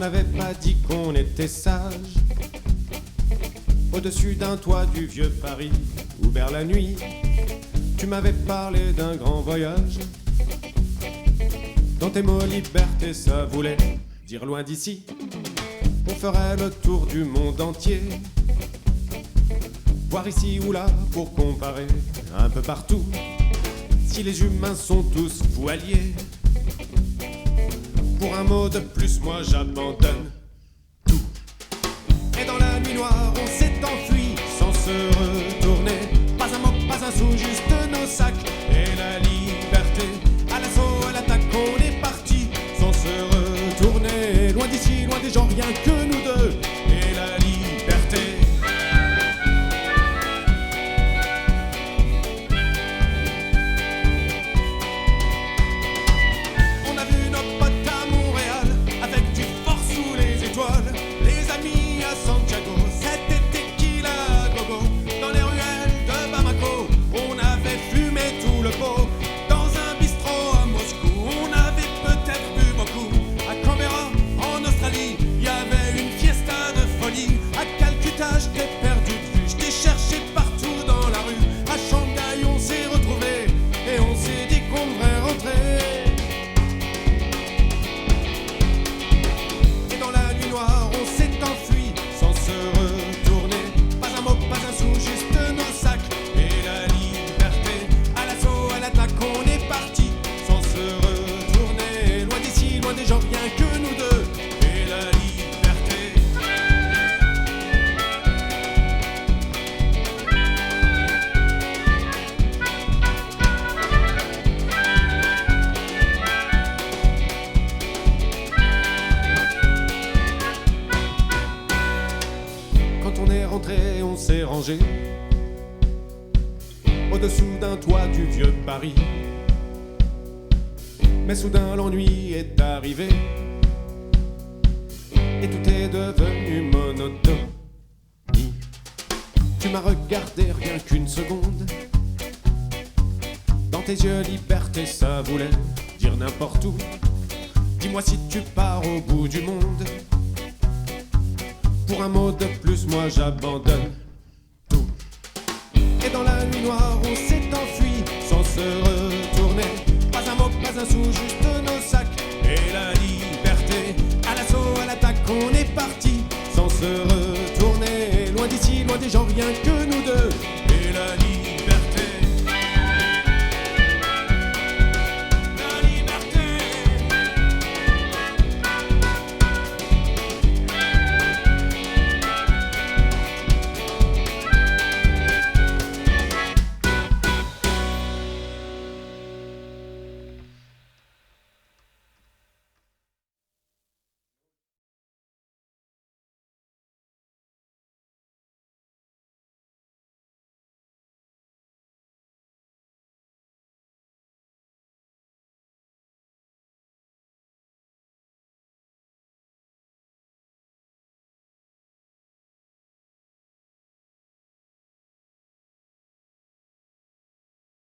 n'avait pas dit qu'on était sage. Au-dessus d'un toit du vieux Paris, où vers la nuit, tu m'avais parlé d'un grand voyage. Dans tes mots liberté, ça voulait dire loin d'ici. On ferait le tour du monde entier, voir ici ou là pour comparer un peu partout. Si les humains sont tous voiliers, pour un mot de plus, moi j'abandonne tout. Et dans la nuit noire, on s'est enfui sans se retourner. Pas un mot, pas un sou, juste nos sacs et la liberté. À l'assaut, à l'attaque, on est parti sans se retourner. Loin d'ici, loin des gens, rien que nous deux et la liberté. On a vu nos potes à Montréal avec du fort sous les étoiles. Les amis à Santiago, c'était tequila gogo. Dans les ruelles de Bamako, on avait fumé tout le pot. Dans un bistrot à Moscou, on avait peut-être bu beaucoup. À Canberra, en Australie, il y avait une fiesta de folie. À Calcutta, je t'ai perdu de vue, je t'ai cherché partout dans la rue. À Shanghai, on s'est retrouvés et on s'est dit qu'on devrait rentrer. Et dans la nuit noire, on s'est enfui sans se retourner. Pas un mot, pas un sou, juste nos sacs et la liberté. À l'assaut, à l'attaque, on est parti sans se retourner. Loin d'ici, loin des gens, rien que nous deux et la liberté. Quand on est rentré, on s'est rangé au-dessous d'un toit du vieux Paris. Mais soudain l'ennui est arrivé et tout est devenu monotone. Tu m'as regardé rien qu'une seconde. Dans tes yeux, liberté, ça voulait dire n'importe où. Dis-moi si tu pars au bout du monde. Pour un mot de plus, moi j'abandonne tout. Et dans la nuit noire, on s'est enfui sans se